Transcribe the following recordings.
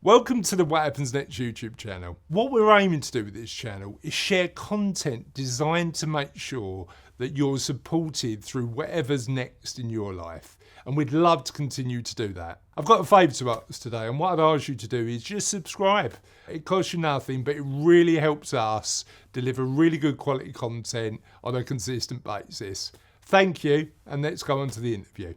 Welcome to the What Happens Next YouTube channel. What we're aiming to do with this channel is share content designed to make sure that you're supported through whatever's next in your life. And we'd love to continue to do that. I've got a favour to ask today, and what I'd ask you to do is just subscribe. It costs you nothing, but it really helps us deliver really good quality content on a consistent basis. Thank you, and let's go on to the interview.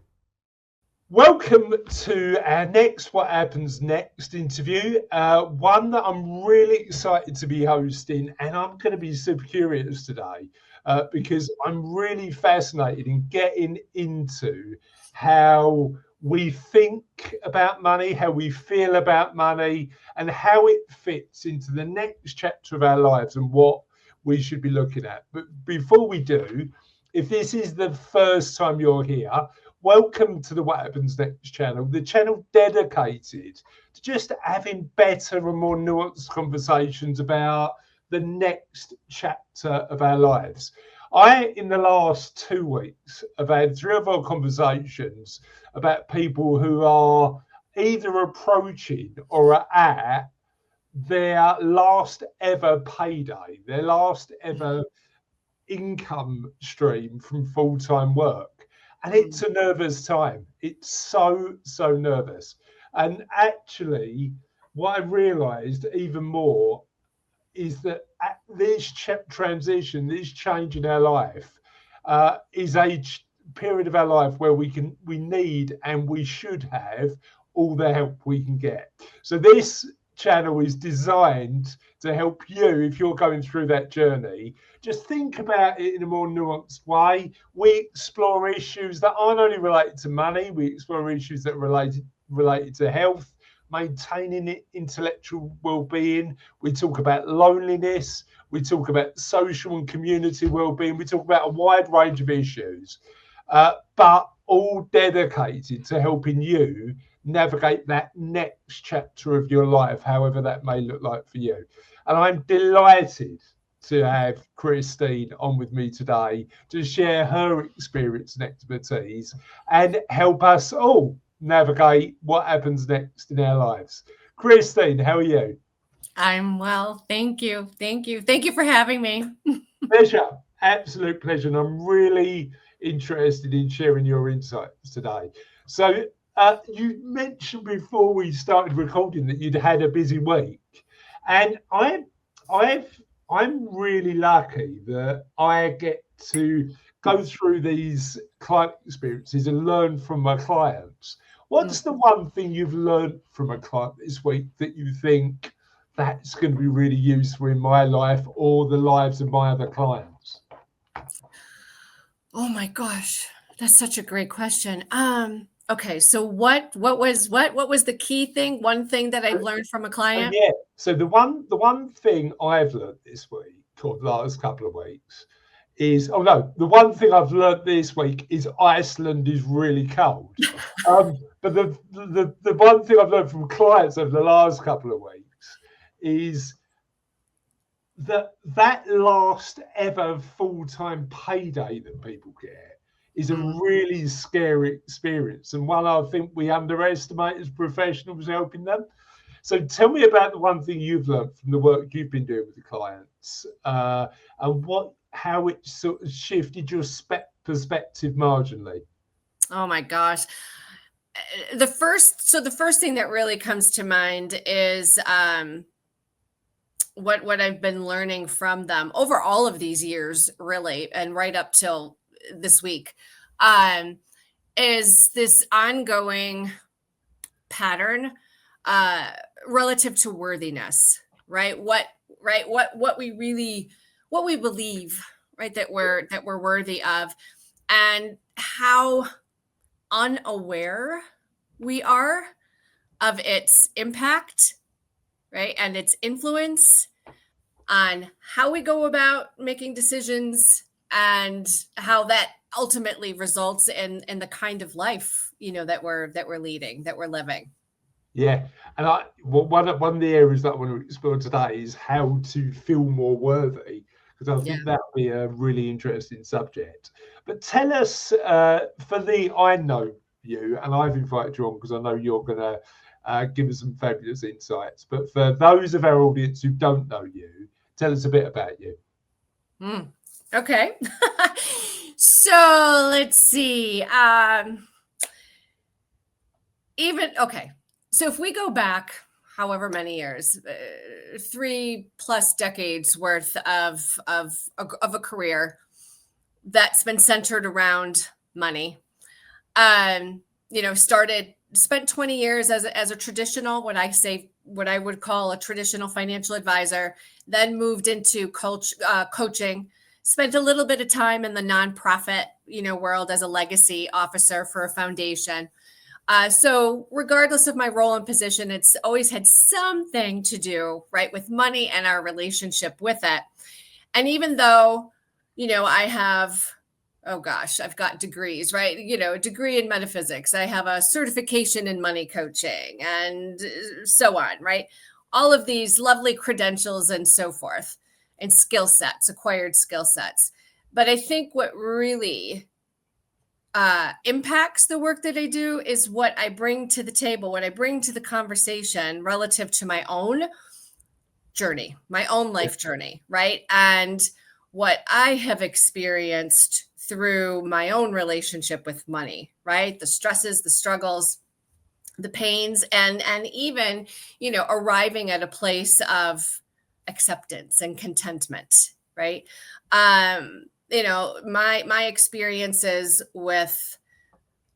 Welcome to our next What Happens Next interview, one that I'm really excited to be hosting, and I'm going to be super curious today because I'm really fascinated in getting into how we think about money, how we feel about money, and how it fits into the next chapter of our lives and what we should be looking at. But before we do, if this is the first time you're here, welcome to the What Happens Next channel, the channel dedicated to just having better and more nuanced conversations about the next chapter of our lives. In the last 2 weeks, have had 3 or 4 conversations about people who are either approaching or are at their last ever payday, their last ever income stream from full-time work. And it's a nervous time. It's so nervous. And actually, what I realized even more is that at this transition, this change in our life is a period of our life where we need and we should have all the help we can get. So this channel is designed to help you if you're going through that journey. Just think about it in a more nuanced way. We explore issues that aren't only related to money, we explore issues that are related to health, maintaining intellectual well-being. We talk about loneliness, we talk about social and community well-being, we talk about a wide range of issues, but all dedicated to helping you navigate that next chapter of your life, however that may look like for you. And I'm delighted to have Christine on with me today to share her experience and expertise and help us all navigate what happens next in our lives. Christine, how are you? I'm well. Thank you. Thank you. Thank you for having me. Pleasure. Absolute pleasure. And I'm really interested in sharing your insights today. So you mentioned before we started recording that you'd had a busy week. And I'm really lucky that I get to go through these client experiences and learn from my clients. What's the one thing you've learned from a client this week that you think that's going to be really useful in my life or the lives of my other clients? Oh my gosh, that's such a great question. Okay, so what was the key thing? One thing that I've learned from a client? Yeah. So the one thing I've learned this week, or the last couple of weeks, is the one thing I've learned this week is Iceland is really cold. But the one thing I've learned from clients over the last couple of weeks is that last ever full-time payday that people get is a really scary experience, and one I think we underestimate as professionals helping them. So tell me about the one thing you've learned from the work you've been doing with the clients, and how it sort of shifted your perspective marginally. Oh my gosh. The first thing that really comes to mind is what I've been learning from them over all of these years, really, and right up till this week, is this ongoing pattern relative to worthiness, right? What we believe, right, that we're worthy of, and how unaware we are of its impact, right, and its influence on how we go about making decisions and how that ultimately results in the kind of life, that we're leading, that we're living. Yeah, and one of the areas that I want to explore today is how to feel more worthy, because I think that would be a really interesting subject. But tell us, I know you, and I've invited you on because I know you're going to give us some fabulous insights. But for those of our audience who don't know you, tell us a bit about you. Okay. So let's see. So if we go back however many years, 3+ decades worth of a career that's been centered around money. Spent 20 years as a traditional, what I would call a traditional financial advisor, then moved into coaching, spent a little bit of time in the nonprofit, world as a legacy officer for a foundation. So regardless of my role and position, it's always had something to do, right, with money and our relationship with it. And even though, I have, I've got degrees, right? A degree in metaphysics. I have a certification in money coaching and so on, right? All of these lovely credentials and so forth, and skill sets, acquired skill sets. But I think what really impacts the work that I do is what I bring to the table, what I bring to the conversation relative to my own journey, my own life journey, right? And what I have experienced through my own relationship with money, right? The stresses, the struggles, the pains, and even, arriving at a place of acceptance and contentment, right? My experiences with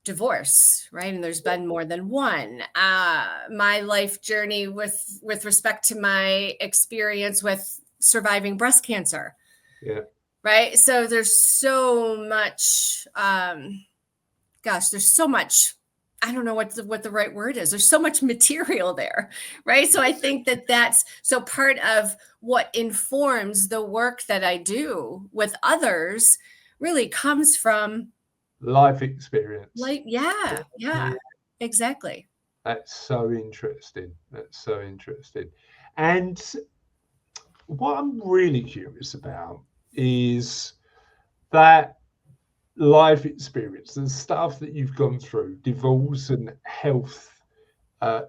divorce, right? And there's been more than one. My life journey with respect to my experience with surviving breast cancer. Yeah. Right. So there's so much, there's so much, I don't know what the right word is. There's so much material there. Right. So I think that's so part of what informs the work that I do with others really comes from life experience. Yeah, exactly. That's so interesting. And what I'm really curious about is that life experience, the stuff that you've gone through, divorce and health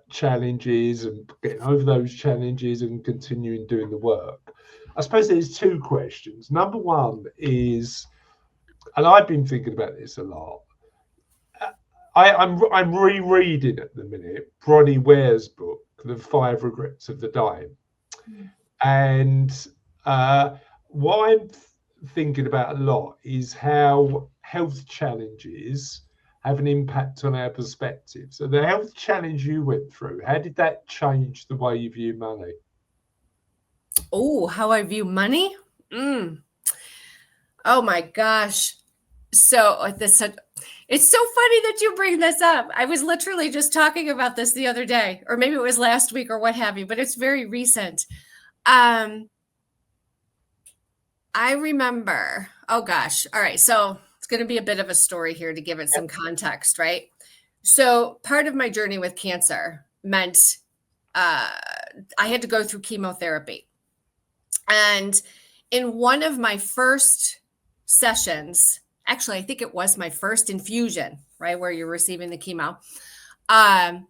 challenges, and getting over those challenges and continuing doing the work. I suppose there's two questions. Number one is, and I've been thinking about this a lot, I'm rereading at the minute Bronnie Ware's book, The 5 Regrets of the Dying. And what I'm thinking about a lot is how health challenges have an impact on our perspective. So the health challenge you went through, how did that change the way you view money? Oh, how I view money? Oh my gosh. So it's so funny that you bring this up. I was literally just talking about this the other day, or maybe it was last week or what have you, but it's very recent. I remember, oh gosh. All right. So it's going to be a bit of a story here to give it some context, right? So part of my journey with cancer meant I had to go through chemotherapy. And in one of my first sessions, actually, I think it was my first infusion, right, where you're receiving the chemo. And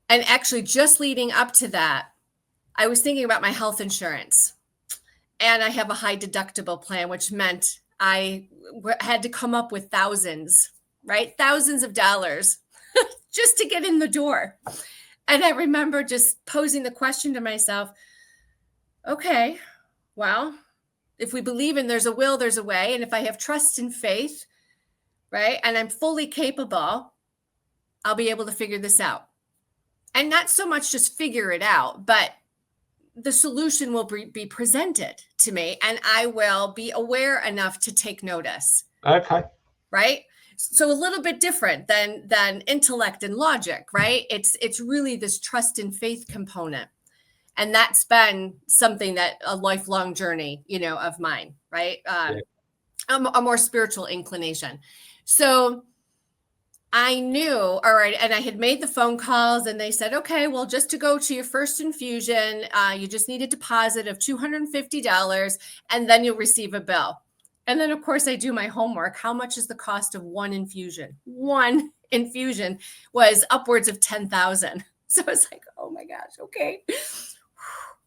actually, just leading up to that, I was thinking about my health insurance. And I have a high deductible plan, which meant I had to come up with thousands, right? Thousands of dollars just to get in the door. And I remember just posing the question to myself, okay, well, if we believe in there's a will, there's a way. And if I have trust and faith, right, and I'm fully capable, I'll be able to figure this out. And not so much just figure it out, but the solution will be presented to me and I will be aware enough to take notice. Okay. Right? So a little bit different than intellect and logic, right? It's really this trust and faith component. And that's been something that a lifelong journey, of mine, right? A more spiritual inclination. So I knew, all right, and I had made the phone calls and they said, okay, well, just to go to your first infusion, you just need a deposit of $250 and then you'll receive a bill. And then, of course, I do my homework. How much is the cost of one infusion? One infusion was upwards of 10,000. So it's like, oh my gosh, okay.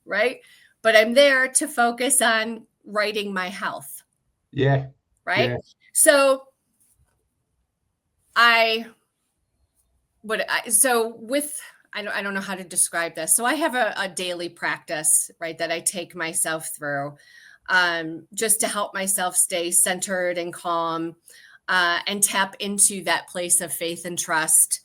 Right. But I'm there to focus on righting my health. Yeah. Right. Yeah. So I don't know how to describe this. So I have a daily practice, right, that I take myself through just to help myself stay centered and calm and tap into that place of faith and trust.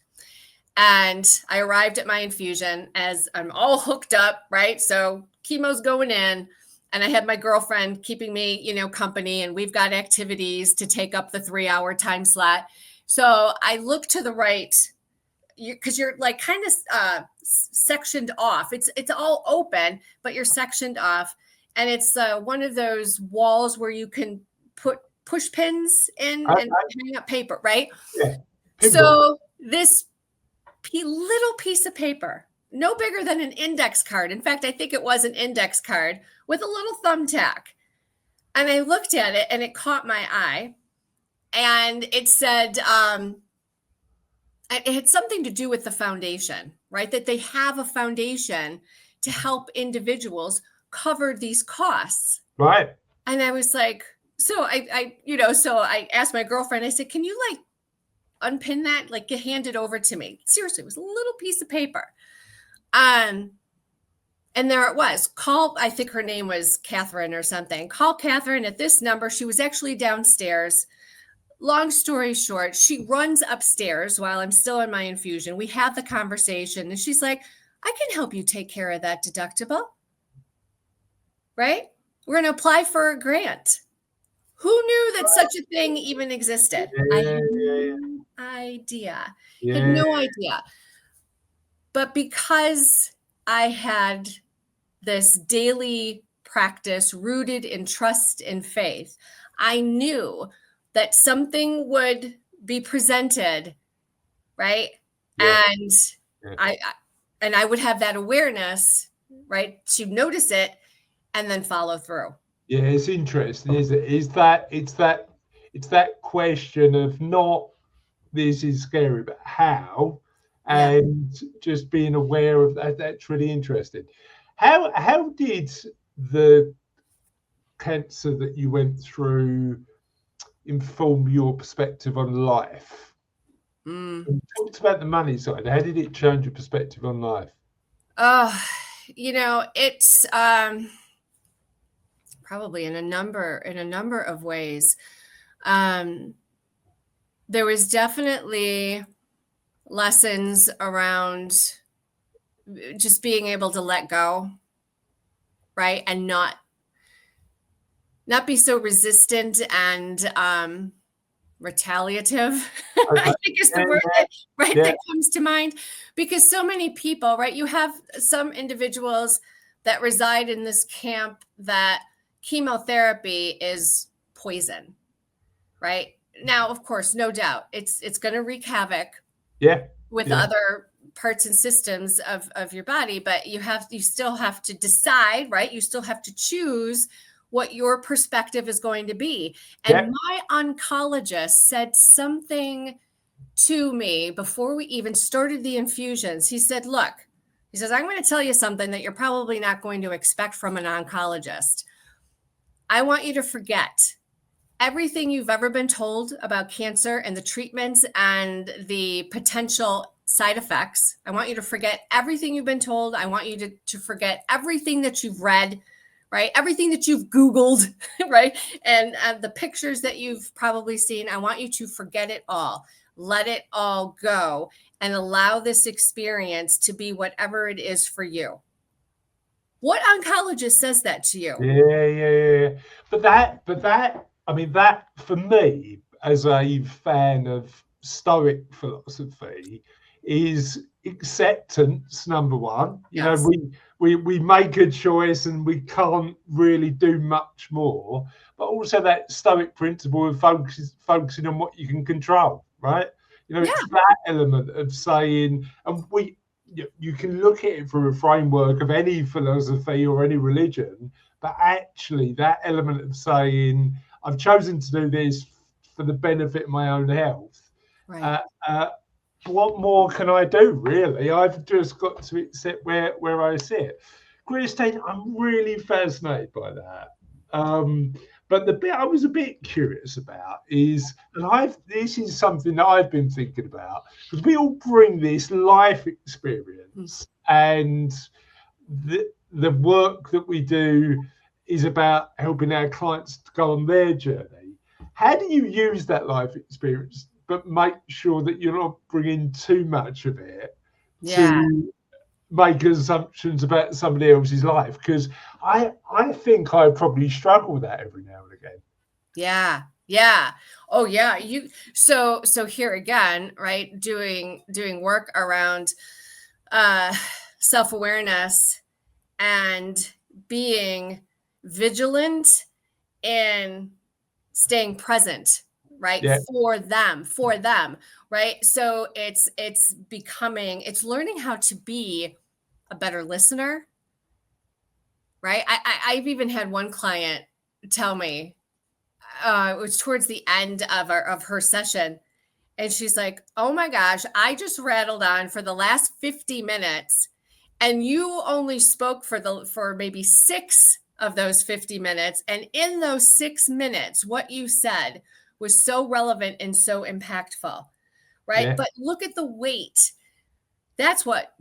And I arrived at my infusion as I'm all hooked up, right? So chemo's going in, and I had my girlfriend keeping me, company, and we've got activities to take up the 3-hour time slot. So I look to the right, because you're like kind of sectioned off. It's all open, but you're sectioned off, and it's one of those walls where you can put push pins in and hang up paper, right? Yeah. So this little piece of paper, no bigger than an index card. In fact, I think it was an index card with a little thumbtack. And I looked at it and it caught my eye. And it said, it had something to do with the foundation, right? That they have a foundation to help individuals cover these costs. Right. And I was like, so I asked my girlfriend, I said, can you like unpin that, like hand it over to me? Seriously, it was a little piece of paper. And there it was. I think her name was Catherine or something. Call Catherine at this number. She was actually downstairs. Long story short, she runs upstairs while I'm still in my infusion. We have the conversation and she's like, I can help you take care of that deductible. Right? We're going to apply for a grant. Who knew that such a thing even existed? I had no idea. Had no idea. But because I had this daily practice rooted in trust and faith, I knew that something would be presented, right? Yeah. And I would have that awareness, right, to notice it and then follow through. Yeah, it's interesting, isn't it? It's that question of not this is scary, but how, and just being aware of that. That's really interesting. How did the cancer that you went through inform your perspective on life? You talked about the money side. How did it change your perspective on life? It's probably in a number of ways. There was definitely lessons around just being able to let go, right? And not be so resistant and retaliative, I think is the word that comes to mind. Because so many people, right? You have some individuals that reside in this camp that chemotherapy is poison, right? Now, of course, no doubt, it's going to wreak havoc with other parts and systems of your body, but you still have to decide, right? You still have to choose what your perspective is going to be. And my oncologist said something to me before we even started the infusions. He said, look, he says, I'm going to tell you something that you're probably not going to expect from an oncologist. I want you to forget everything you've ever been told about cancer and the treatments and the potential side effects. I want you to forget everything you've been told. I want you to forget everything that you've read, right? Everything that you've Googled, right? And the pictures that you've probably seen. I want you to forget it all. Let it all go and allow this experience to be whatever it is for you. What oncologist says that to you? Yeah. But that, I mean, that for me, as a fan of Stoic philosophy, is acceptance, number one. You know, we make a choice and we can't really do much more. But also that Stoic principle of focusing on what you can control, right? You know, it's that element of saying, and you can look at it through a framework of any philosophy or any religion, but actually that element of saying, I've chosen to do this for the benefit of my own health. Right. what more can I do, really? I've just got to accept where I sit. Christine, I'm really fascinated by that. But the bit I was a bit curious about is, and this is something that I've been thinking about, because we all bring this life experience, and the work that we do is about helping our clients to go on their journey. How do you use that life experience, but make sure that you're not bringing too much of it to make assumptions about somebody else's life? Because I think I probably struggle with that every now and again. Yeah. Oh yeah. So here again, right? Doing work around self-awareness and being vigilant and staying present, right? Yeah. For them, right? So it's learning how to be a better listener, right? I've even had one client tell me, it was towards the end of her session, and she's like, "Oh my gosh, I just rattled on for the last 50 minutes, and you only spoke for maybe 6 of those 50 minutes, and in those 6 minutes, what you said was so relevant and so impactful." Right? Yeah. But look at the weight. That's what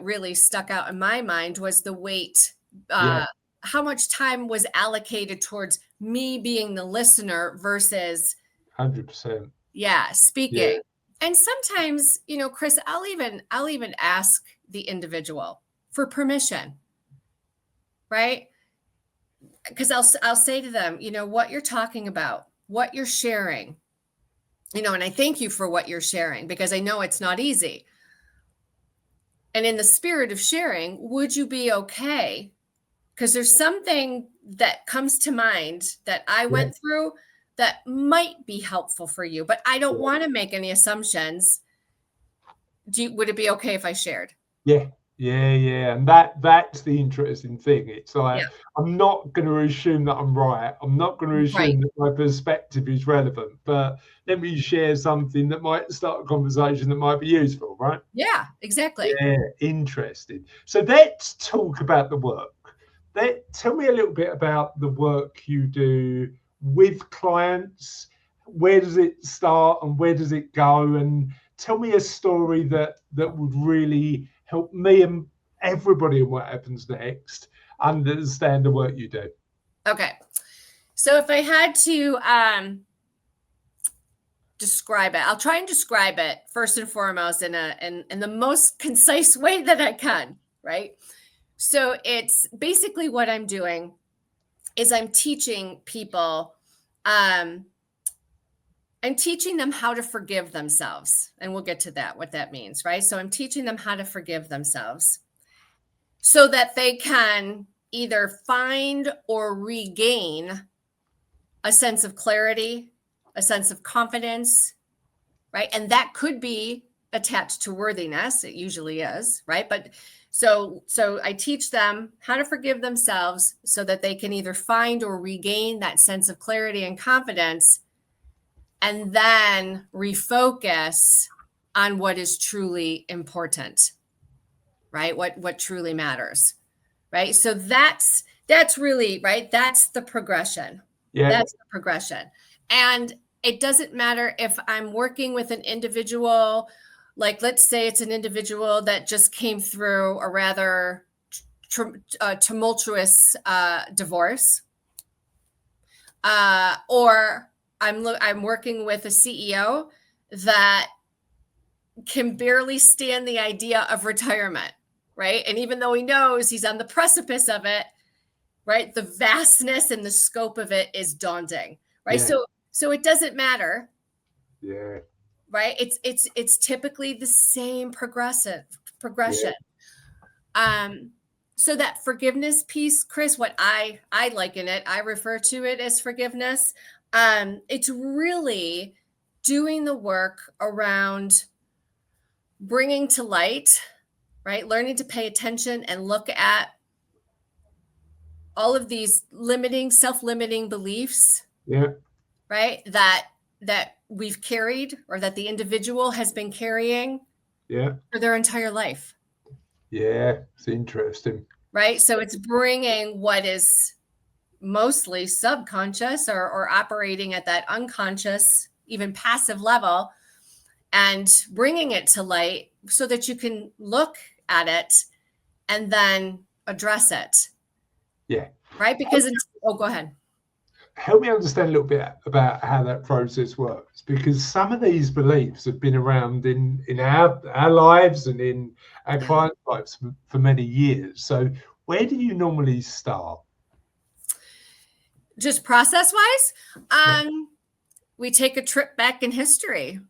really stuck out in my mind, was the weight. Yeah. How much time was allocated towards me being the listener versus 100%. speaking. Yeah. And sometimes, Chris, I'll even ask the individual for permission, right? Because I'll say to them, what you're talking about, what you're sharing, and I thank you for what you're sharing, because I know it's not easy. And in the spirit of sharing, would you be okay? Because there's something that comes to mind that I went through that might be helpful for you, but I don't want to make any assumptions. Would it be okay if I shared? Yeah. And that's the interesting thing. It's like, I'm not going to assume that I'm right. I'm not going to Right. assume that my perspective is relevant, but let me share something that might start a conversation that might be useful, right? Yeah, exactly. Yeah, interesting. So let's talk about the work. Tell me a little bit about the work you do with clients. Where does it start and where does it go? And tell me a story that would really help me and everybody in What Happens Next understand the work you do. Okay. So if I had to describe it, I'll try and describe it first and foremost in the most concise way that I can, right? So it's basically, what I'm doing is I'm teaching people, I'm teaching them how to forgive themselves. And we'll get to that, what that means, right? So I'm teaching them how to forgive themselves so that they can either find or regain a sense of clarity, a sense of confidence, right? And that could be attached to worthiness. It usually is, right? But so I teach them how to forgive themselves so that they can either find or regain that sense of clarity and confidence, and then refocus on what is truly important, right? What truly matters, right? So that's really, right? That's the progression. Yeah. That's the progression. And it doesn't matter if I'm working with an individual, like let's say it's an individual that just came through a rather tumultuous divorce, or I'm working with a CEO that can barely stand the idea of retirement, right? And even though he knows he's on the precipice of it, right, the vastness and the scope of it is daunting, right? Yeah. So it doesn't matter. Yeah. Right? It's typically the same progression. So that forgiveness piece, Chris, what I liken it, I refer to it as forgiveness. It's really doing the work around bringing to light, right? Learning to pay attention and look at all of these self-limiting beliefs, Yeah. right? That we've carried, or that the individual has been carrying for their entire life. Yeah, it's interesting. Right? So it's bringing what is mostly subconscious or operating at that unconscious, even passive level, and bringing it to light so that you can look at it and then address it. Yeah. Right? Because go ahead. Help me understand a little bit about how that process works, because some of these beliefs have been around in our lives and in our clients' lives for many years. So where do you normally start? Just process wise, we take a trip back in history.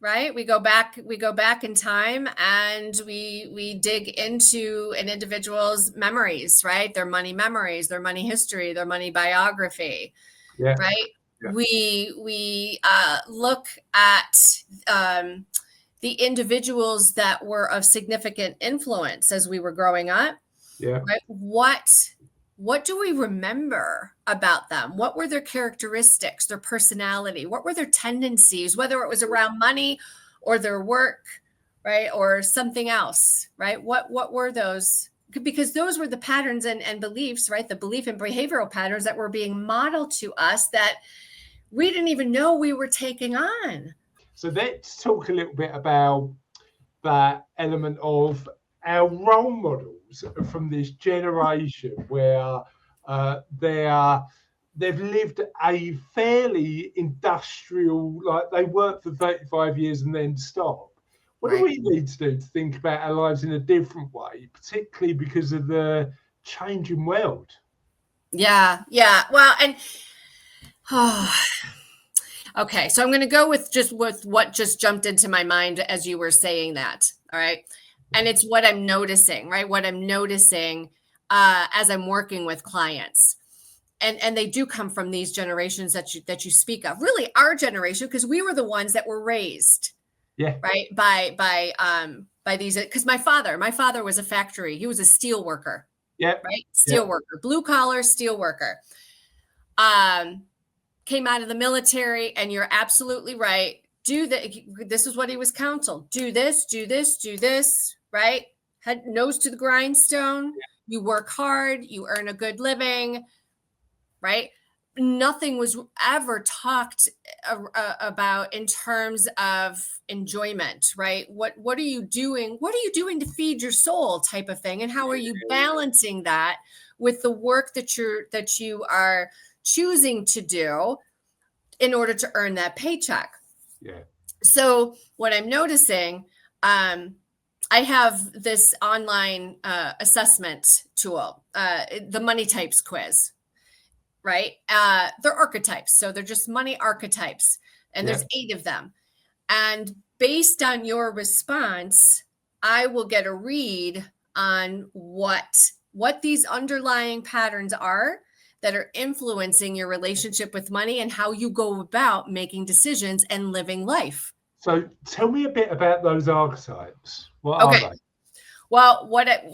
Right? We go back in time, and we dig into an individual's memories, right? Their money memories, their money history, their money biography. Yeah. Right? Yeah. We look at the individuals that were of significant influence as we were growing up. Yeah. Right? What do we remember about them? What were their characteristics, their personality? What were their tendencies, whether it was around money or their work, right? Or something else, right? What were those? Because those were the patterns and beliefs, right? The belief and behavioral patterns that were being modeled to us that we didn't even know we were taking on. So let's talk a little bit about that element of our role models from this generation, where they've lived a fairly industrial, like they worked for 35 years and then stop. What do we need to do to think about our lives in a different way, particularly because of the changing world? Yeah. Well, and okay, so I'm going to go with what just jumped into my mind as you were saying that. All right. And it's what I'm noticing, right? What I'm noticing as I'm working with clients. And they do come from these generations that you speak of. Really our generation, because we were the ones that were raised. Yeah. Right. By these, because my father was a factory. He was a steel worker. Yeah. Right. Steel worker, blue collar steel worker. Came out of the military, and you're absolutely right. This is what he was counseled. Do this, right? Head nose to the grindstone. You work hard, you earn a good living, right? Nothing was ever talked about in terms of enjoyment, right? What are you doing? What are you doing to feed your soul, type of thing? And how are you balancing that with the work that you are choosing to do in order to earn that paycheck? Yeah. So what I'm noticing, I have this online assessment tool, the Money Types quiz, right? They're archetypes. So they're just money archetypes. And there's 8 of them. And based on your response, I will get a read on what these underlying patterns are that are influencing your relationship with money and how you go about making decisions and living life. So tell me a bit about those archetypes. What are they? Well,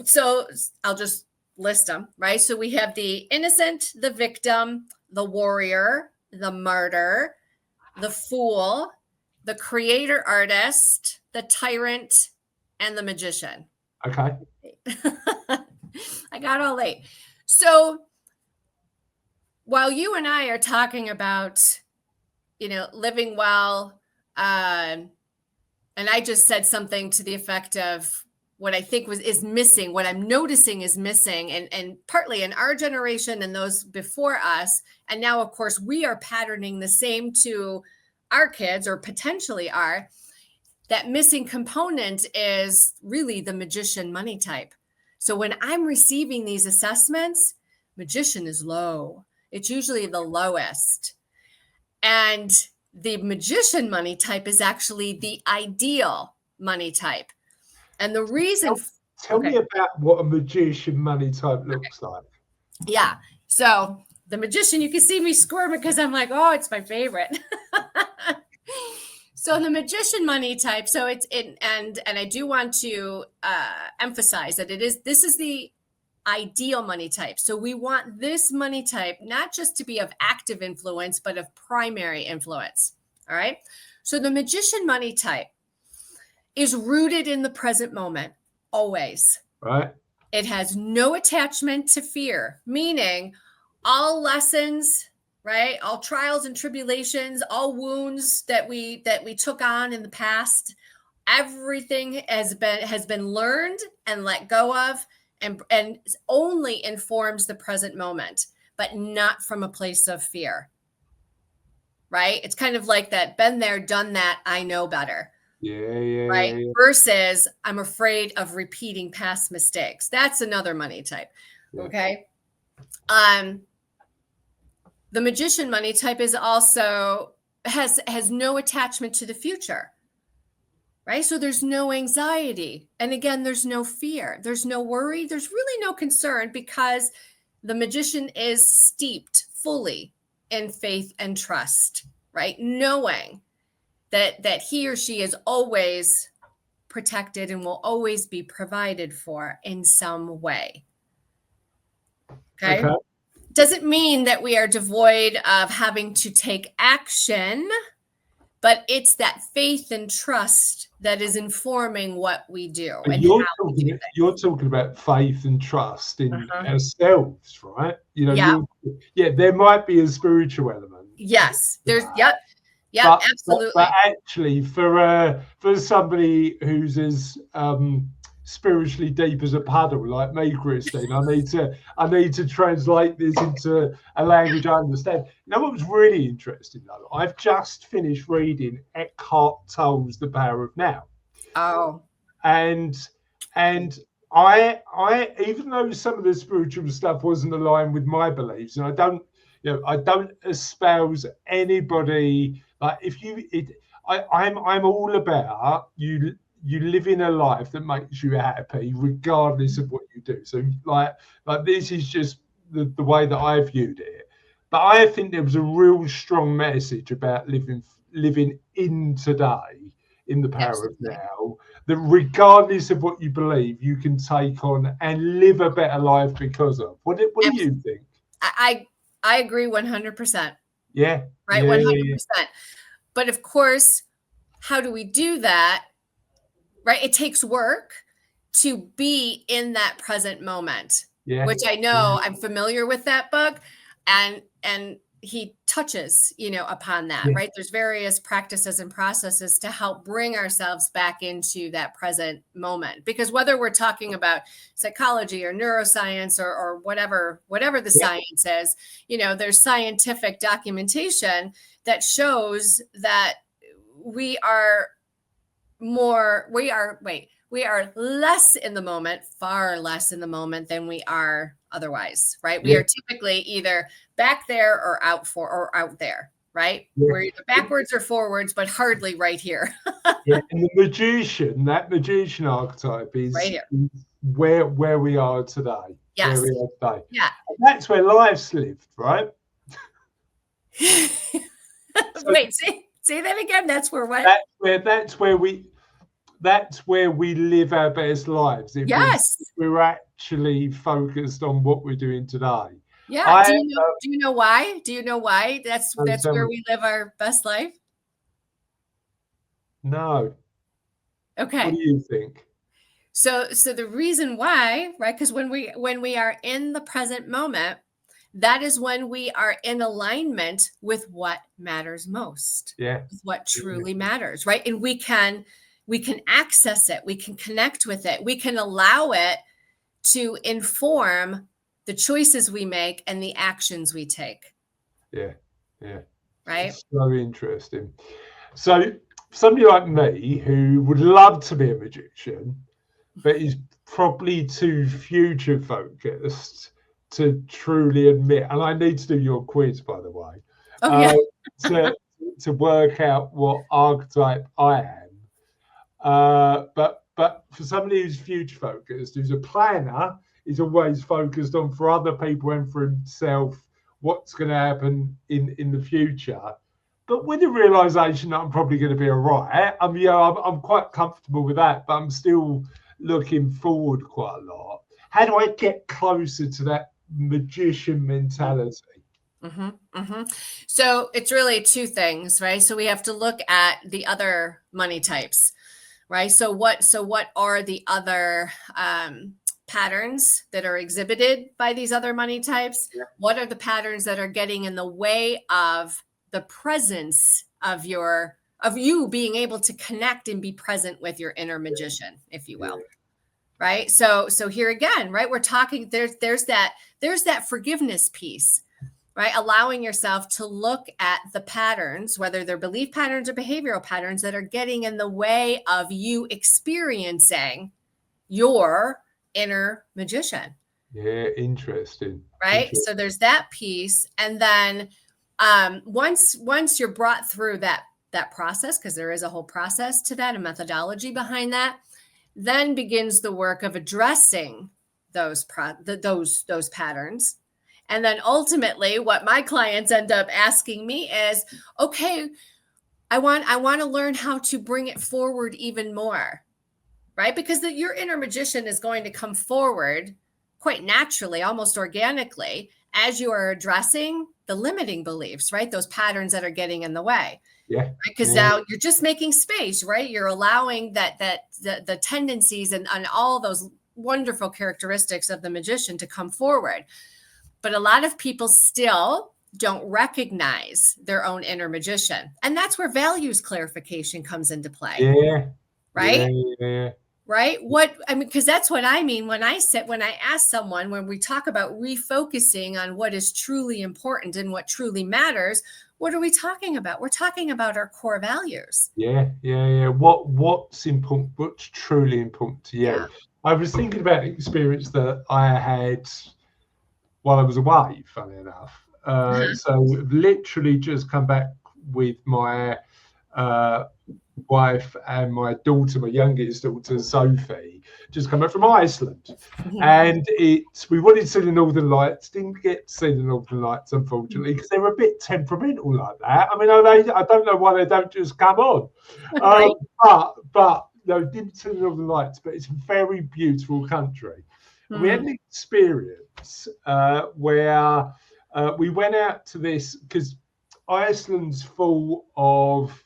so I'll just list them, right? So we have the innocent, the victim, the warrior, the martyr, the fool, the creator artist, the tyrant, and the magician. Okay. I got all 8. So while you and I are talking about, living well, and I just said something to the effect of what I think is missing, what I'm noticing is missing, and partly in our generation and those before us. And now, of course, we are patterning the same to our kids, or potentially are. That missing component is really the magician money type. So when I'm receiving these assessments, magician is low. It's usually the lowest. And the magician money type is actually the ideal money type. And the reason... Tell me about what a magician money type looks like. Yeah. So the magician, you can see me squirm because I'm like, oh, it's my favorite. So the magician money type. So and I do want to emphasize that this is the ideal money type. So we want this money type not just to be of active influence, but of primary influence. All right. So the magician money type is rooted in the present moment, always. Right. It has no attachment to fear, meaning all lessons, right? All trials and tribulations, all wounds that we took on in the past, everything has been learned and let go of, and only informs the present moment, but not from a place of fear. Right? It's kind of like that, been there, done that, I know better. Yeah. Right? Versus I'm afraid of repeating past mistakes. That's another money type. Yeah. Okay. The magician money type is also has no attachment to the future. Right? So there's no anxiety. And again, there's no fear. There's no worry. There's really no concern, because the magician is steeped fully in faith and trust, right? Knowing that he or she is always protected and will always be provided for in some way. Okay. Doesn't mean that we are devoid of having to take action, but it's that faith and trust that is informing what we do. And you're talking about faith and trust in ourselves, right? You know, there might be a spiritual element. Yes, there's absolutely. But actually, for somebody who's as spiritually deep as a puddle like me, Christine, I need to translate this into a language I understand. You know what was really interesting though? I've just finished reading Eckhart Tolle's The Power of Now. Oh. And I even though some of the spiritual stuff wasn't aligned with my beliefs, and I don't espouse anybody. Like I'm all about you living a life that makes you happy regardless of what you do. So like this is just the way that I viewed it. But I think there was a real strong message about living in today, in the power of now, that regardless of what you believe, you can take on and live a better life because of. What do you think? I agree 100%. Yeah. Right. 100%. But of course, how do we do that? Right. It takes work to be in that present moment, which I know I'm familiar with that book, and he touches, upon that, right? There's various practices and processes to help bring ourselves back into that present moment, because whether we're talking about psychology or neuroscience or whatever the science is, there's scientific documentation that shows that we are less in the moment, far less in the moment than we are otherwise, right? We are typically either back there or out there, right? We're either backwards or forwards, but hardly right here. And the that magician archetype is right here. Where we are today. Yes. Where we are today. Yeah. And that's where life's lived, right? Wait, say that again. That's where what? That's where we live our best lives. We're actually focused on what we're doing today. Yeah. Do you know why? Do you know why that's where we live our best life? No. Okay. What do you think? So the reason why, right? Because when we are in the present moment, that is when we are in alignment with what matters most. Yeah. With what truly matters, right? And we can access it. We can connect with it. We can allow it to inform the choices we make and the actions we take. Yeah. Right? It's so interesting. So somebody like me who would love to be a magician, but is probably too future focused to truly admit, and I need to do your quiz, by the way, to work out what archetype I am. But for somebody who's future focused, who's a planner, is always focused on for other people and for himself what's going to happen in the future. But with the realization that I'm probably going to be all right, I'm quite comfortable with that, but I'm still looking forward quite a lot. How do I get closer to that magician mentality? So it's really two things, right? So we have to look at the other money types, right? So what are the other patterns that are exhibited by these other money types? Yeah. What are the patterns that are getting in the way of the presence of you being able to connect and be present with your inner magician, if you will? Right. So here again, right, we're talking, there's that forgiveness piece, right? Allowing yourself to look at the patterns, whether they're belief patterns or behavioral patterns, that are getting in the way of you experiencing your inner magician. Yeah, interesting. Right. So there's that piece. And then once you're brought through that process, because there is a whole process to that, a methodology behind that, then begins the work of addressing those patterns. And then ultimately what my clients end up asking me is, okay, I want to learn how to bring it forward even more, right? Because your inner magician is going to come forward quite naturally, almost organically, as you are addressing the limiting beliefs, right? Those patterns that are getting in the way. Yeah. Because now you're just making space, right? You're allowing the tendencies and all those wonderful characteristics of the magician to come forward. But a lot of people still don't recognize their own inner magician. And that's where values clarification comes into play. Yeah. Right? Yeah. Right? Because that's what I mean when I ask someone, when we talk about refocusing on what is truly important and what truly matters, what are we talking about? We're talking about our core values. Yeah. What's important, what's truly important to you? Yeah. I was thinking about the experience that I had while I was away, funny enough. So literally just come back with my wife and my daughter, my youngest daughter, Sophie, just come back from Iceland. And we wanted to see the Northern Lights, didn't get to see the Northern Lights, unfortunately, because they were a bit temperamental like that. I mean, I don't know why they don't just come on. Right. But didn't see the Northern Lights, but it's a very beautiful country. And we had an experience where we went out to this, because Iceland's full of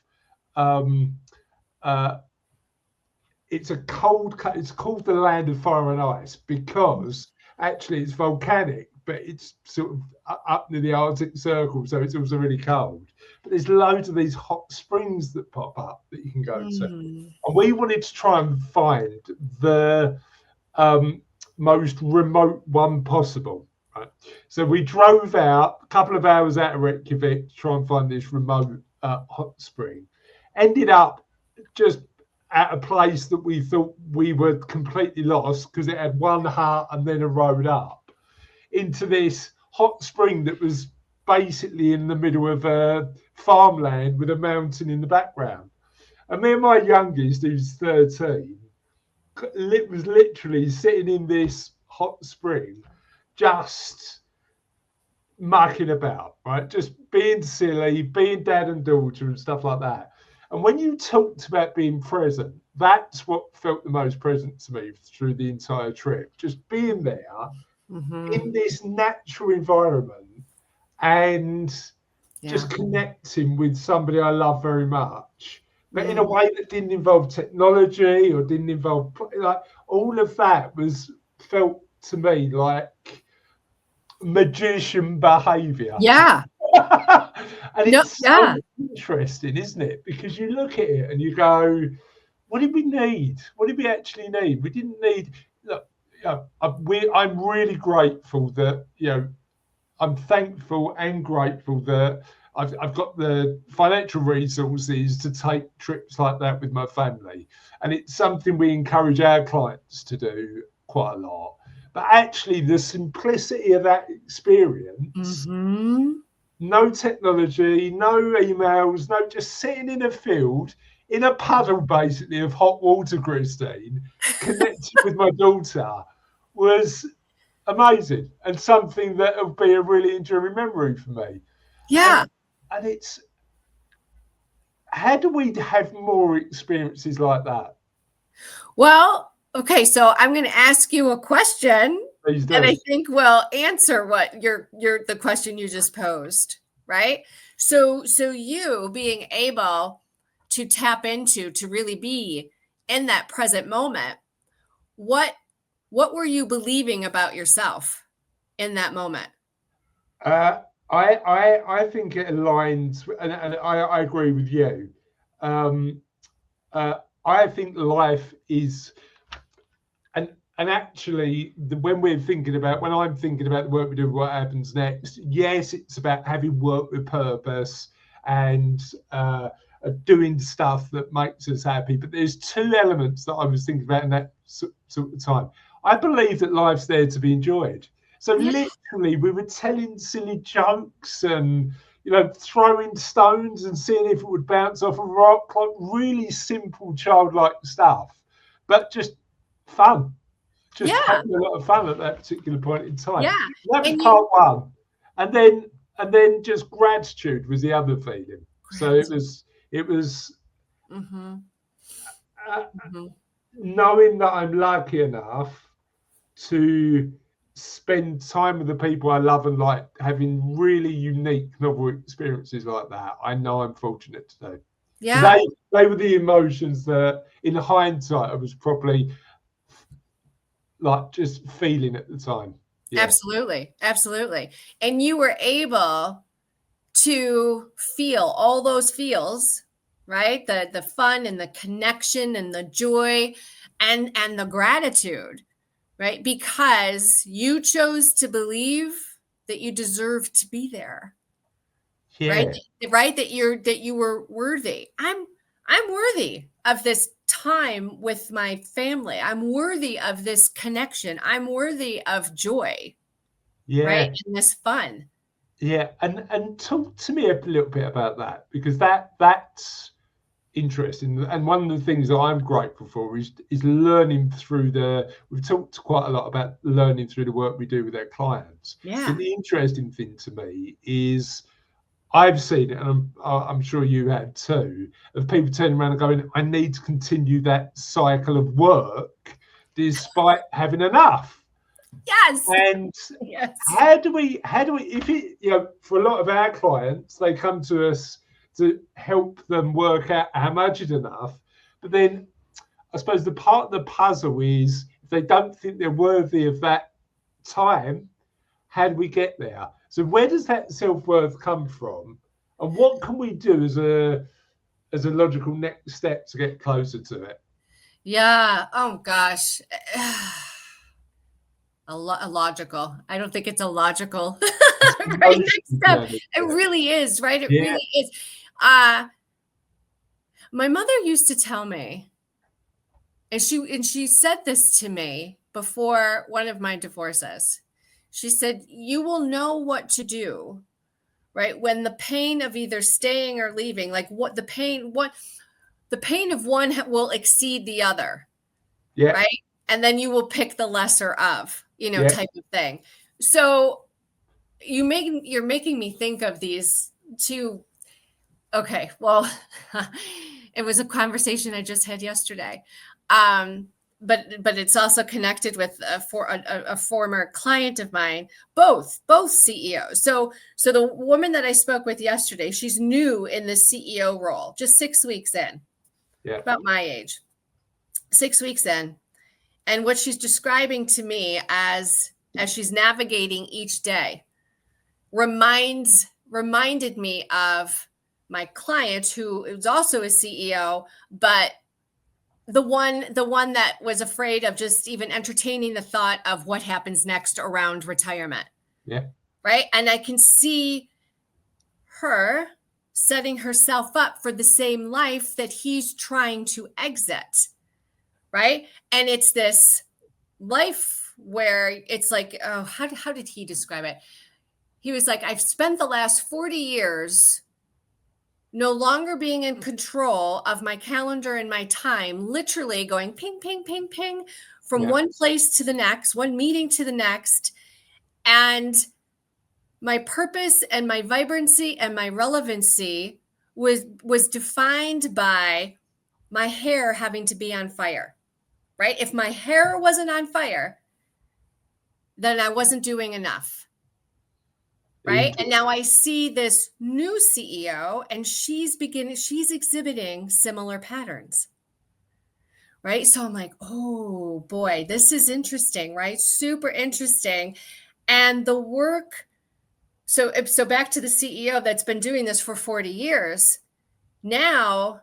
it's called the land of fire and ice, because actually it's volcanic, but it's sort of up near the Arctic Circle, so it's also really cold. But there's loads of these hot springs that pop up that you can go to, and we wanted to try and find the most remote one possible. Right? So we drove out a couple of hours out of Reykjavik to try and find this remote hot spring. Ended up just at a place that we thought we were completely lost, because it had one hut and then a road up into this hot spring that was basically in the middle of a farmland with a mountain in the background. And me and my youngest, who's 13, was literally sitting in this hot spring, just mucking about, right? Just being silly, being dad and daughter and stuff like that. And when you talked about being present, that's what felt the most present to me through the entire trip. Just being there in this natural environment and just connecting with somebody I love very much, but in a way that didn't involve technology or didn't involve, like, all of that felt to me like magician behavior. Yeah. And it's so interesting, isn't it? Because you look at it and you go, what did we need? What did we actually need? We didn't need, look, I'm really grateful that, I'm thankful and grateful that I've got the financial resources to take trips like that with my family. And it's something we encourage our clients to do quite a lot. But actually the simplicity of that experience, no technology, no emails, no, just sitting in a field, in a puddle basically of hot water, Christine, connected with my daughter, was amazing, and something that will be a really enduring memory for me. Yeah. And it's, how do we have more experiences like that? Well, okay, so I'm going to ask you a question Please and I do. think will answer what the question you just posed, right? So you being able to tap into, to really be in that present moment, what were you believing about yourself in that moment? Uh, I think it aligns, and I agree with you. Um, I think life is, and actually, when I'm thinking about the work we do, what happens next, yes, it's about having work with purpose and doing stuff that makes us happy. But there's two elements that I was thinking about in that sort of time. I believe that life's there to be enjoyed. So Yeah. literally, we were telling silly jokes and throwing stones and seeing if it would bounce off a rock, like really simple childlike stuff, but just fun. Just Yeah. having a lot of fun at that particular point in time. Yeah. That was And part one, and then just gratitude was the other feeling. So it was mm-hmm, uh, mm-hmm. knowing that I'm lucky enough to spend time with the people I love and like, having really unique, novel experiences like that. I know I'm fortunate to do. So Yeah. they were the emotions that, in hindsight, I was probably like just feeling at the time. Yeah. Absolutely. Absolutely. And you were able to feel all those feels, right? The fun and the connection and the joy and the gratitude, right? Because you chose to believe that you deserve to be there, right? Yeah. Right? That you were worthy. I'm worthy of this time with my family. I'm worthy of this connection. I'm worthy of joy, right? Yeah. And this fun. Yeah. And talk to me a little bit about that, because that's interesting. And one of the things that I'm grateful for is learning through we've talked quite a lot about learning through the work we do with our clients. But Yeah. the interesting thing to me is, I've seen it, and I'm sure you have too, of people turning around and going, I need to continue that cycle of work despite having enough. Yes. And Yes. how do we, if it, for a lot of our clients, they come to us to help them work out how much is enough. But then I suppose the part of the puzzle is, if they don't think they're worthy of that time, how do we get there? So where does that self-worth come from? And what can we do as a logical next step to get closer to it? Yeah. Oh gosh. A logical. I don't think it's a logical It's right next emotion step. journey. It really is, right? It Yeah. really is. Uh my mother used to tell me, and she said this to me before one of my divorces. She said, "You will know what to do, right? When the pain of either staying or leaving, like what the pain of one will exceed the other, Yeah. right? And then you will pick the lesser of, Yeah. type of thing." So you're making me think of these two. Okay, well, it was a conversation I just had yesterday. But it's also connected with a former client of mine, both CEOs. So the woman that I spoke with yesterday, she's new in the CEO role, just 6 weeks in, Yeah. about my age, 6 weeks in. And what she's describing to me as she's navigating each day reminded me of my client, who is also a CEO, but the one that was afraid of just even entertaining the thought of what happens next around retirement, Yeah. right? And I can see her setting herself up for the same life that he's trying to exit, right? And it's this life where it's like, oh, how did he describe it? He was like, I've spent the last 40 years no longer being in control of my calendar and my time, literally going ping, ping, ping, ping from Yeah. one place to the next, one meeting to the next. And my purpose and my vibrancy and my relevancy was defined by my hair having to be on fire, right? If my hair wasn't on fire, then I wasn't doing enough. Right. And now I see this new CEO and she's exhibiting similar patterns. Right. So I'm like, oh boy, this is interesting, right? Super interesting. And the work. So back to the CEO that's been doing this for 40 years. Now,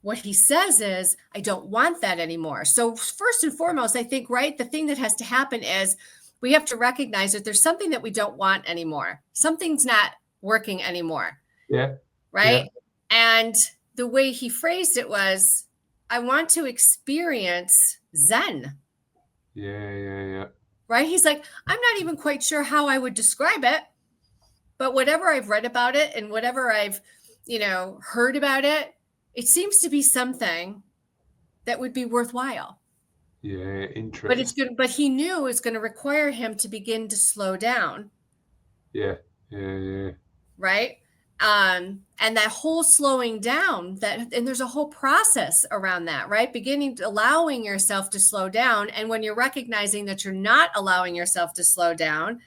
what he says is, I don't want that anymore. So first and foremost, I think, right, the thing that has to happen is we have to recognize that there's something that we don't want anymore. Something's not working anymore. Yeah. Right. Yeah. And the way he phrased it was, I want to experience Zen. Yeah. Right. He's like, I'm not even quite sure how I would describe it, but whatever I've read about it and whatever I've, heard about it, it seems to be something that would be worthwhile. Yeah, interesting. But he knew it's going to require him to begin to slow down. Yeah. Right. And that whole slowing down, and there's a whole process around that, right? Allowing yourself to slow down. And when you're recognizing that you're not allowing yourself to slow down,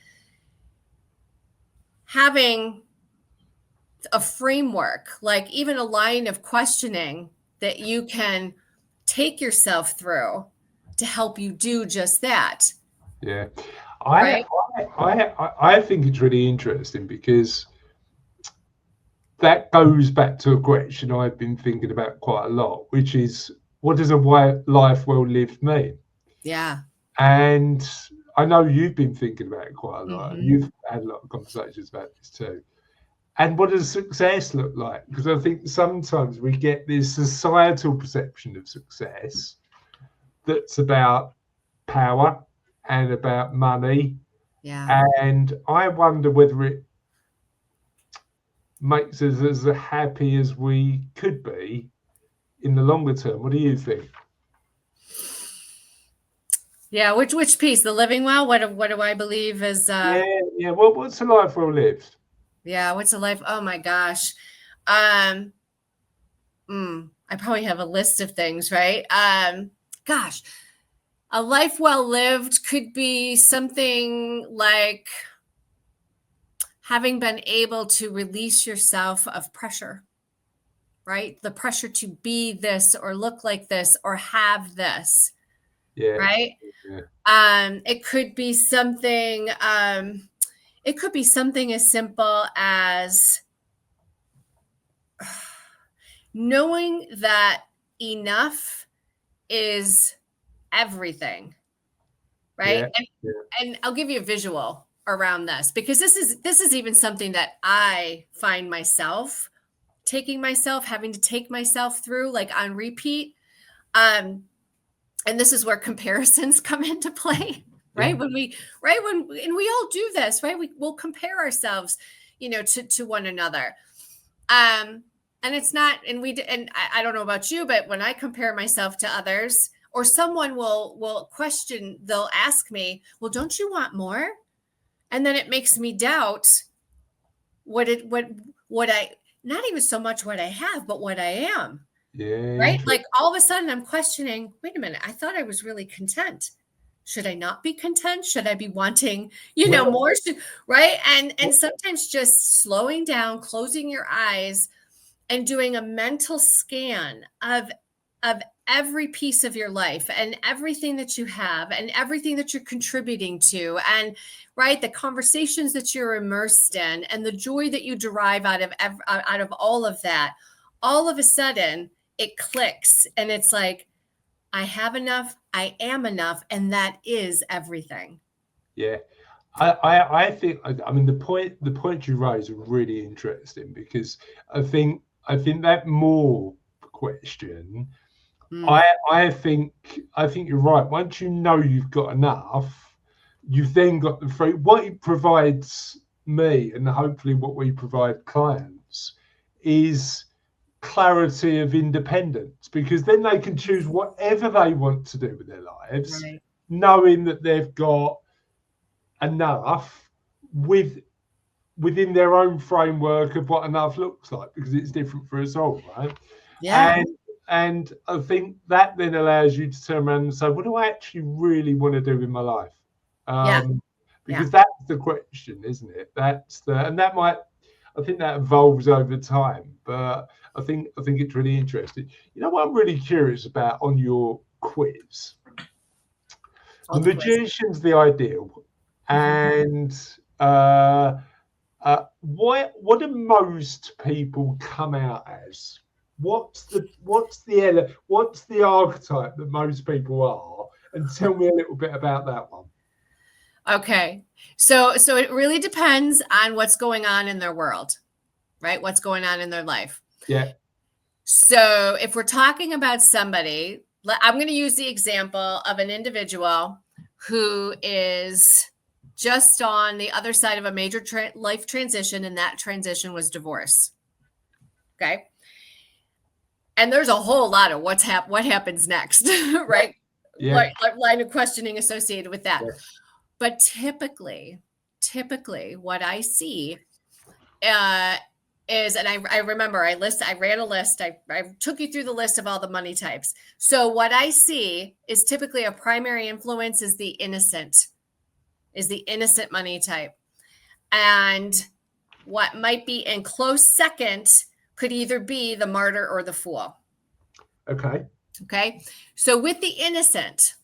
having a framework, like even a line of questioning that you can take yourself through to help you do just that. Yeah. I think it's really interesting because that goes back to a question I've been thinking about quite a lot, which is, what does a life well lived mean? Yeah. And I know you've been thinking about it quite a lot. Mm-hmm. And you've had a lot of conversations about this too. And what does success look like? Because I think sometimes we get this societal perception of success that's about power and about money. Yeah. And I wonder whether it makes us as happy as we could be in the longer term. What do you think? Yeah, which piece? The living well? What do I believe is yeah. What's a life well lived? Yeah, what's a life? Oh my gosh. I probably have a list of things, right? Gosh. A life well lived could be something like having been able to release yourself of pressure, right? The pressure to be this or look like this or have this, right? Yeah. It could be something. It could be something as simple as knowing that enough is everything, right? And I'll give you a visual around this, because this is even something that I find myself having to take myself through, like on repeat. And this is where comparisons come into play, right? Yeah. And we all do this, right? We'll compare ourselves, to one another. And it's not, and I don't know about you, but when I compare myself to others, or someone will question, they'll ask me, well, don't you want more? And then it makes me doubt what I, not even so much what I have, but what I am. Yeah. Right. Like all of a sudden I'm questioning, wait a minute, I thought I was really content. Should I not be content? Should I be wanting, more? Right. And sometimes just slowing down, closing your eyes, and doing a mental scan of every piece of your life and everything that you have and everything that you're contributing to, and right, the conversations that you're immersed in and the joy that you derive out of all of that. All of a sudden it clicks and it's like, I have enough, I am enough, and that is everything. Yeah. I think, I mean, the point you raise is really interesting, because I think that more question, I think you're right. Once you know you've got enough, you've then got the free. What it provides me, and hopefully what we provide clients, is clarity of independence, because then they can choose whatever they want to do with their lives, right, knowing that they've got enough within their own framework of what enough looks like, because it's different for us all, right? Yeah. And I think that then allows you to turn around and say, what do I actually really want to do in my life? Yeah. Because that's the question, isn't it? And that might, I think that evolves over time, but I think it's really interesting. You know what I'm really curious about on your quiz? The magician's the ideal, and what do most people come out as? What's the archetype that most people are? And tell me a little bit about that one. Okay. So it really depends on what's going on in their world, right? What's going on in their life. Yeah. So if we're talking about somebody, I'm going to use the example of an individual who is just on the other side of a major life transition, and that transition was divorce. Okay. And there's a whole lot of what happens next, right? Yeah. Line of questioning associated with that. Yeah. But typically what I see is, and I remember I ran a list. I took you through the list of all the money types. So what I see is typically a primary influence is the innocent money type. And what might be in close second could either be the martyr or the fool. Okay. So with the innocent,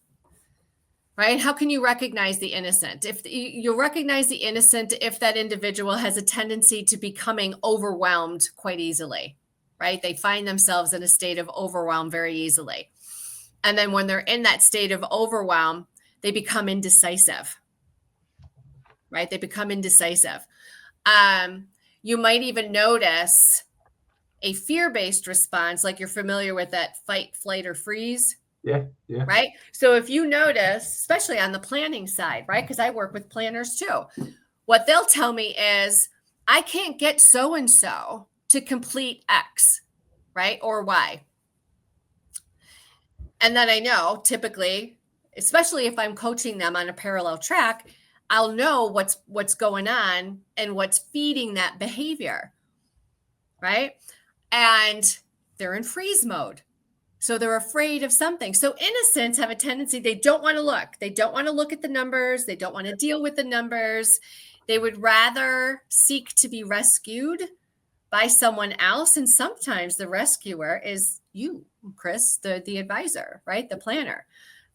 right? How can you recognize the innocent? If you'll recognize the innocent, if that individual has a tendency to becoming overwhelmed quite easily, right? They find themselves in a state of overwhelm very easily. And then when they're in that state of overwhelm, they become indecisive, right? They become indecisive. You might even notice a fear-based response, like you're familiar with that fight, flight, or freeze. Yeah. Right. So if you notice, especially on the planning side, right? Because I work with planners too. What they'll tell me is, I can't get so-and-so to complete X, right? Or Y. And then I know typically, especially if I'm coaching them on a parallel track, I'll know what's going on and what's feeding that behavior. Right. And they're in freeze mode. So they're afraid of something. So innocents have a tendency, they don't want to look. They don't want to look at the numbers. They don't want to deal with the numbers. They would rather seek to be rescued by someone else. And sometimes the rescuer is you, Chris, the advisor, right? The planner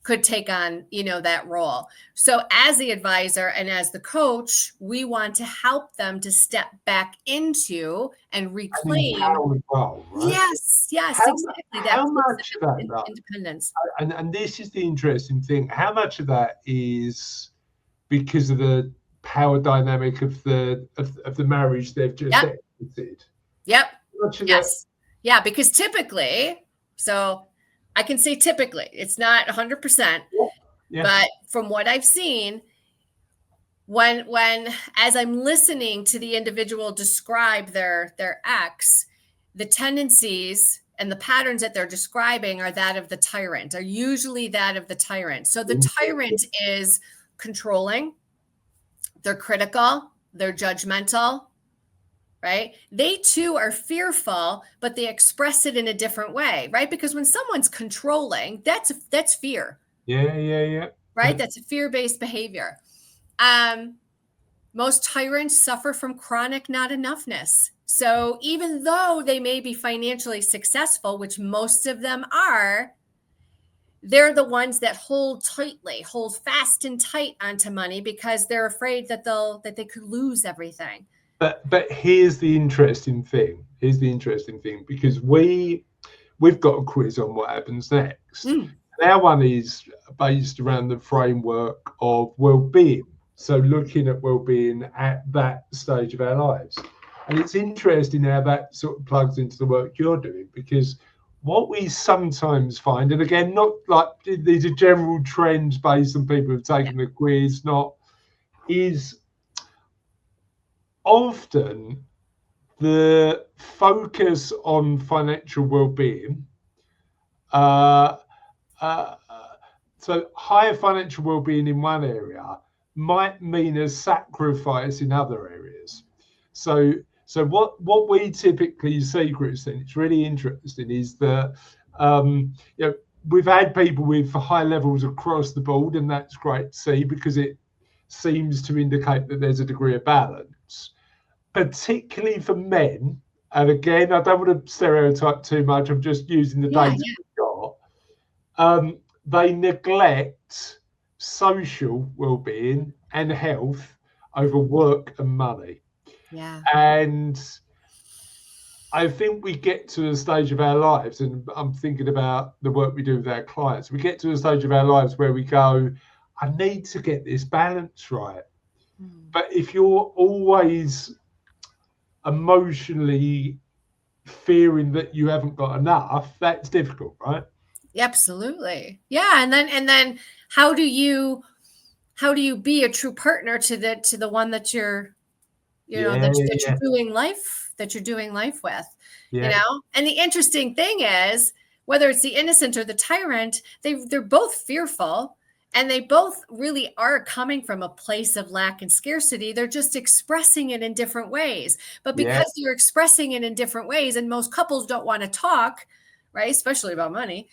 could take on, that role. So as the advisor and as the coach, we want to help them to step back into and reclaim. Well, right? Yes, exactly. How much of that independence? And this is the interesting thing. How much of that is because of the power dynamic of the marriage they've just exited? Yep. Yes. Yeah, because typically, so I can say typically, it's not 100%, but from what I've seen, when as I'm listening to the individual describe their ex, the tendencies and the patterns that they're describing are that of the tyrant, are usually that of the tyrant. So the tyrant is controlling, they're critical, they're judgmental, right? They too are fearful, but they express it in a different way, right? Because when someone's controlling, that's fear. Yeah. Right? That's a fear-based behavior. Most tyrants suffer from chronic not enoughness. So even though they may be financially successful, which most of them are, they're the ones that hold fast and tight onto money because they're afraid that they could lose everything. But here's the interesting thing. Because we've got a quiz on what happens next. Our one is based around the framework of well-being. So looking at well-being at that stage of our lives. And it's interesting how that sort of plugs into the work you're doing, because what we sometimes find, and again, not like these are general trends based on people who've taken the quiz, is often the focus on financial well-being. So higher financial well-being in one area might mean a sacrifice in other areas. So what we typically see, Chris, and it's really interesting, is that we've had people with high levels across the board, and that's great to see because it seems to indicate that there's a degree of balance, particularly for men. And again, I don't want to stereotype too much. I'm just using the data we've got. They neglect social well-being and health over work and money. Yeah. And I think we get to a stage of our lives, and I'm thinking about the work we do with our clients. We get to a stage of our lives where we go, I need to get this balance right. But if you're always emotionally fearing that you haven't got enough, that's difficult, right? Absolutely. Yeah. And then how do you be a true partner to the one that you're, that you're doing life with, and the interesting thing is, whether it's the innocent or the tyrant, they're both fearful, and they both really are coming from a place of lack and scarcity. They're just expressing it in different ways. But because they're expressing it in different ways, and most couples don't want to talk, right, especially about money,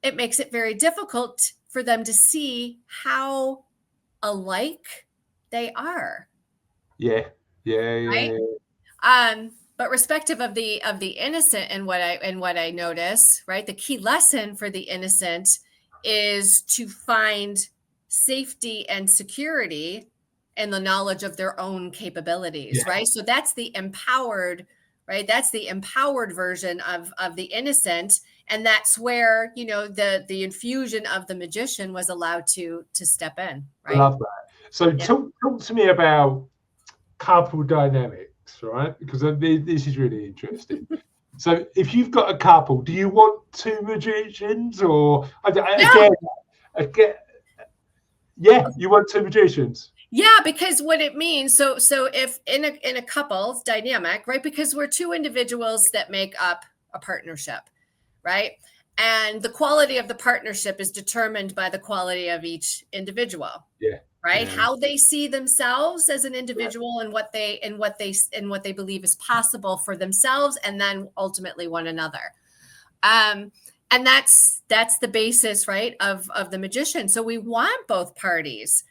it makes it very difficult for them to see how alike they are. Right? But respective of the innocent, and what I notice, right, the key lesson for the innocent is to find safety and security in the knowledge of their own capabilities, right? So that's the empowered, right? That's the empowered version of the innocent, and that's where the infusion of the magician was allowed to step in. Right? I love that. So talk to me about couple dynamics, right? Because this is really interesting. So if you've got a couple, do you want two magicians, or again, you want two magicians? Yeah, because what it means, so if in a couple dynamic, right? Because we're two individuals that make up a partnership, right? And the quality of the partnership is determined by the quality of each individual. Right? How they see themselves as an individual, and what they believe is possible for themselves, and then ultimately one another. And that's the basis, right, of the magician. So we want both parties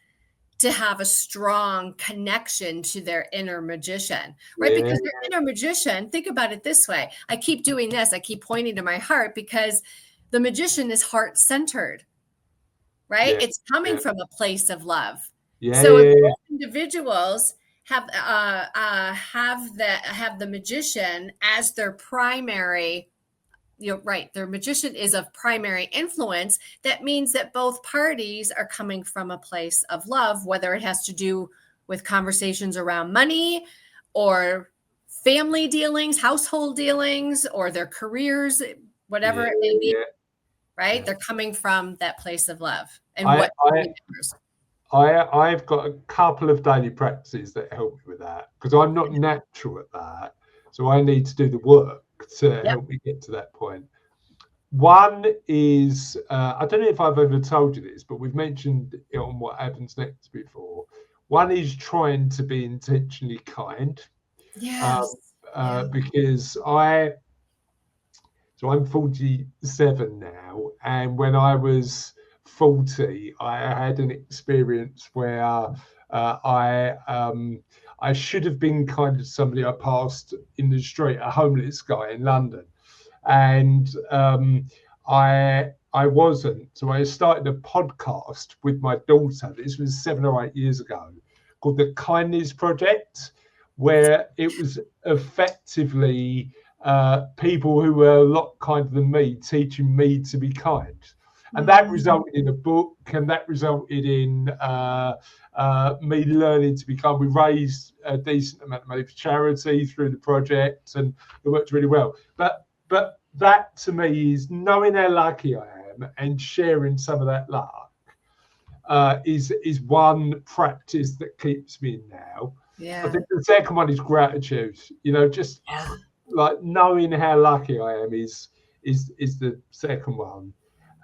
to have a strong connection to their inner magician, right? Because their inner magician, think about it this way. I keep doing this. I keep pointing to my heart, because the magician is heart-centered. Right? It's coming from a place of love. So if both individuals have the magician as their primary, their magician is of primary influence, that means that both parties are coming from a place of love, whether it has to do with conversations around money, or family dealings, household dealings, or their careers, whatever it may be. Right? They're coming from that place of love. And I've got a couple of daily practices that help me with that, because I'm not natural at that. So I need to do the work to help me get to that point. One is, I don't know if I've ever told you this, but we've mentioned it on What Happens Next before. One is trying to be intentionally kind. Because I'm 47 now, and when I was 40, I had an experience where I should have been kind to somebody I passed in the street, a homeless guy in London, and I wasn't. So I started a podcast with my daughter. This was 7 or 8 years ago, called the Kindness Project, where it was effectively people who were a lot kinder than me teaching me to be kind. And that resulted in a book, and that resulted in me learning to be kind. We raised a decent amount of money for charity through the project, and it worked really well. But that to me is knowing how lucky I am and sharing some of that luck is one practice that keeps me in now. I think the second one is gratitude. Just like knowing how lucky I am is the second one.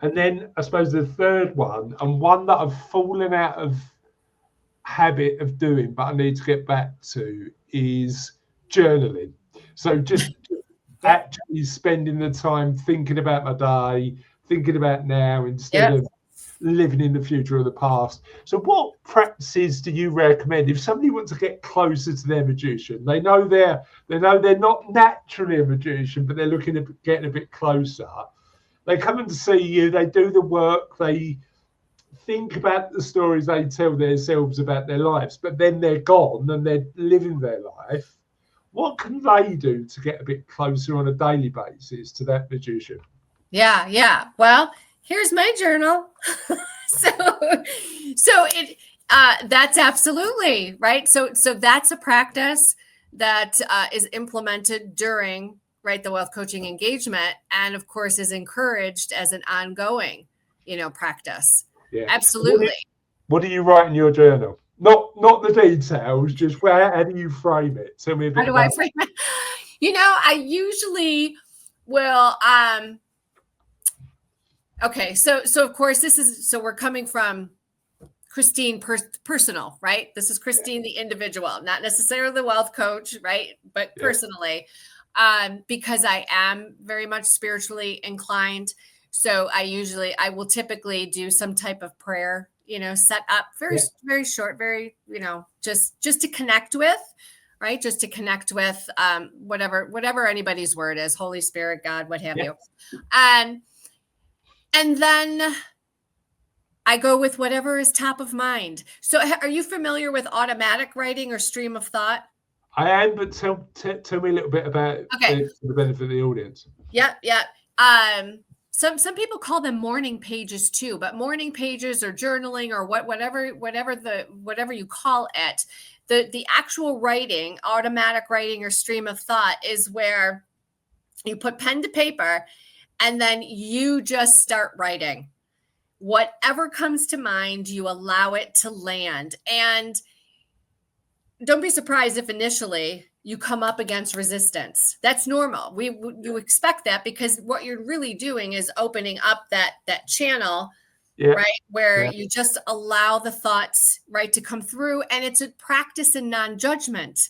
And then I suppose the third one, and one that I've fallen out of habit of doing, but I need to get back to, is journaling. So just actually spending the time thinking about my day, thinking about now, instead of living in the future or the past. So what practices do you recommend if somebody wants to get closer to their magician? They know they're not naturally a magician, but they're looking at getting a bit closer. They come and see you. They do the work. They think about the stories they tell themselves about their lives, but then they're gone and they're living their life. What can they do to get a bit closer on a daily basis to that magician? Yeah. Well, here's my journal. so it that's absolutely right. So that's a practice that is implemented during the wealth coaching engagement, and of course is encouraged as an ongoing practice. Yeah, absolutely. What do you write in your journal? Not the details, just how do you frame it? Tell me a bit. How do I frame it? I usually will. Okay, so of course we're coming from Christine personal, right? This is Christine the individual, not necessarily the wealth coach, right? But personally, because I am very much spiritually inclined. So I will typically do some type of prayer, set up very short, very, just to connect with, right? Just to connect with whatever anybody's word is, Holy Spirit, God, what have you. And then I go with whatever is top of mind. So are you familiar with automatic writing or stream of thought? I am, but tell me a little bit about it for the benefit of the audience. Yeah. Some people call them morning pages too, but morning pages or journaling or whatever you call it, the actual writing, automatic writing or stream of thought is where you put pen to paper and then you just start writing. Whatever comes to mind, you allow it to land. And don't be surprised if initially you come up against resistance. That's normal. You expect that because what you're really doing is opening up that channel, right? Where you just allow the thoughts, right, to come through. And it's a practice in non-judgment,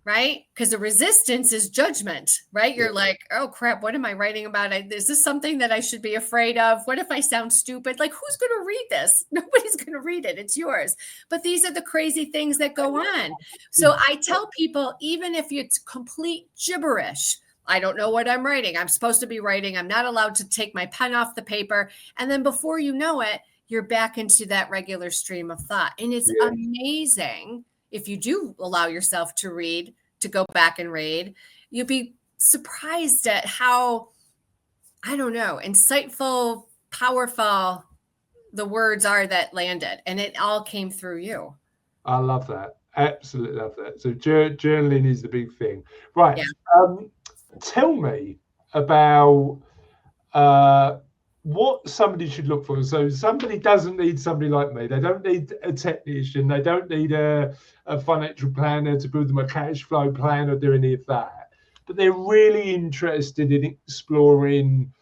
right? Because the resistance is judgment, right? You're like, oh crap, what am I writing about? Is this something that I should be afraid of? What if I sound stupid? Like, who's going to read this? Nobody's going to read it. It's yours. But these are the crazy things that go on. So I tell people, even if it's complete gibberish, I don't know what I'm writing. I'm supposed to be writing. I'm not allowed to take my pen off the paper. And then before you know it, you're back into that regular stream of thought. And it's amazing. If you do allow yourself to go back and read, you'll be surprised at how, I don't know, insightful, powerful the words are that landed. And it all came through you. I love that. Absolutely love that. So journaling is the big thing. Right. Yeah. Tell me about what somebody should look for. So somebody doesn't need somebody like me. They don't need a technician. They don't need a financial planner to build them a cash flow plan or do any of that. But they're really interested in exploring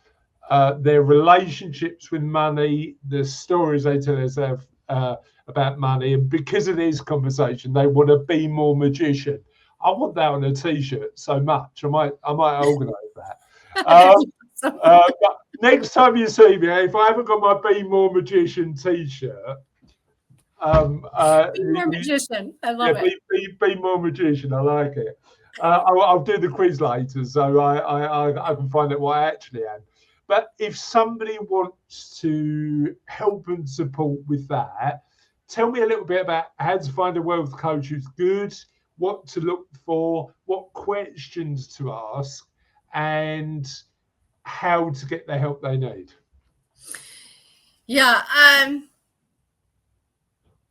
their relationships with money, the stories they tell themselves about money. And because of this conversation, they want to be more magician. I want that on a T-shirt so much. I might organise that. But next time you see me, if I haven't got my Be More Magician T-shirt, Be More Magician, I love it. Be More Magician, I like it. I'll do the quiz later, so I can find out what I actually am. But if somebody wants to help and support with that, tell me a little bit about how to find a wealth coach who's good, what to look for, what questions to ask, and how to get the help they need. Yeah.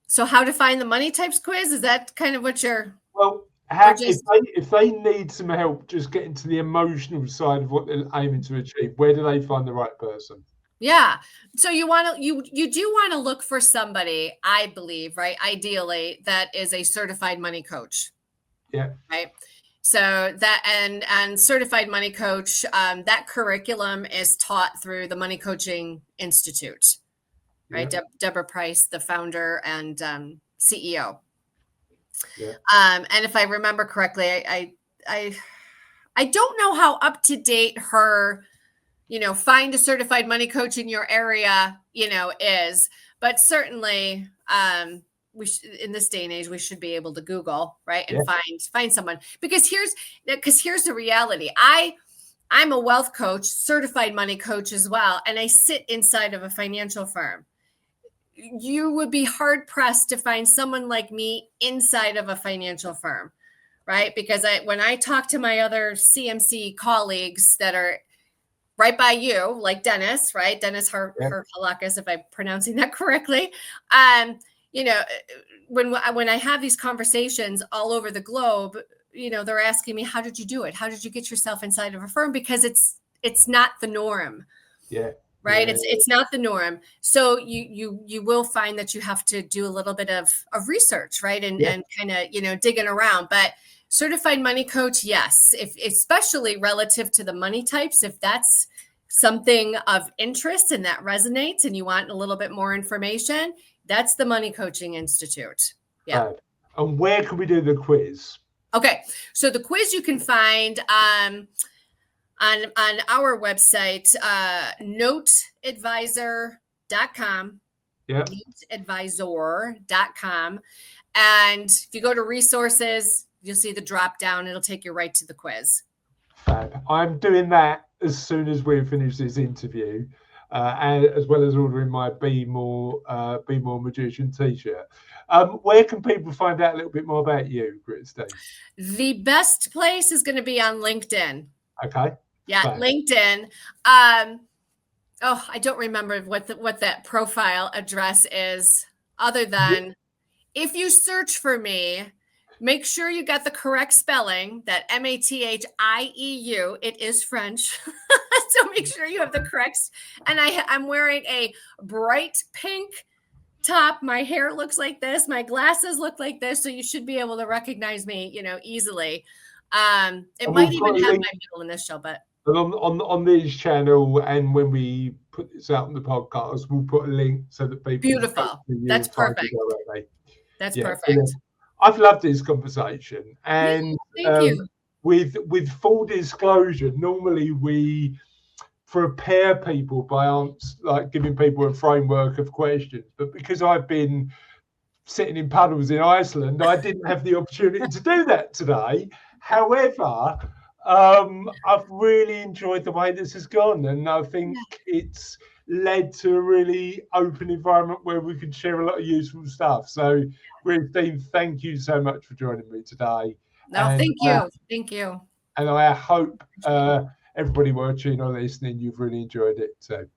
So how to find the money types quiz? Is that kind of what you're... Well, if they need some help just getting to the emotional side of what they're aiming to achieve, where do they find the right person? Yeah. So you do want to look for somebody, I believe, right? Ideally, that is a certified money coach. Yeah. Right. So that and certified money coach, that curriculum is taught through the Money Coaching Institute, right? Yeah. Deborah Price, the founder and CEO. Yeah. And if I remember correctly, I don't know how up to date her find a certified money coach in your area, is, but certainly, in this day and age, we should be able to Google, right, and find someone, because here's the reality. I'm a wealth coach, certified money coach as well, and I sit inside of a financial firm. You would be hard pressed to find someone like me inside of a financial firm, right? Because when I talk to my other CMC colleagues that are right by you, like Dennis, right? Dennis Harkalakis, if I'm pronouncing that correctly. When I have these conversations all over the globe, they're asking me, how did you do it? How did you get yourself inside of a firm? Because it's not the norm. Yeah. Right. It's not the norm. So you will find that you have to do a little bit of research, right? And kind of, digging around. But certified money coach, yes. Especially relative to the money types, if that's something of interest and that resonates and you want a little bit more information, that's the Money Coaching Institute. Yeah. And where can we do the quiz? Okay. So the quiz you can find on our website, noteadvisor.com. Noteadvisor.com. And if you go to resources, you'll see the drop down. It'll take you right to the quiz. Fab. I'm doing that as soon as we finish this interview, and as well as ordering my Be More Magician t-shirt. Where can people find out a little bit more about you, Christy? The best place is going to be on LinkedIn. Okay. Yeah, fine. LinkedIn. I don't remember what that profile address is, other than if you search for me, make sure you got the correct spelling, that Mathieu. It is French. So make sure you have the correct. And I'm wearing a bright pink top. My hair looks like this. My glasses look like this. So you should be able to recognize me, easily. It might even have my middle initial, but. And on this channel, and when we put this out on the podcast, we'll put a link so that people. Beautiful. That's perfect. That's perfect. Brilliant. I've loved this conversation, and thank you. With full disclosure, normally we prepare people by giving people a framework of questions, but because I've been sitting in puddles in Iceland, I didn't have the opportunity to do that today. However, I've really enjoyed the way this has gone, and I think it's led to a really open environment where we could share a lot of useful stuff. So, Christine, thank you so much for joining me today. No, thank you. Thank you. And I hope everybody watching or listening, you've really enjoyed it too.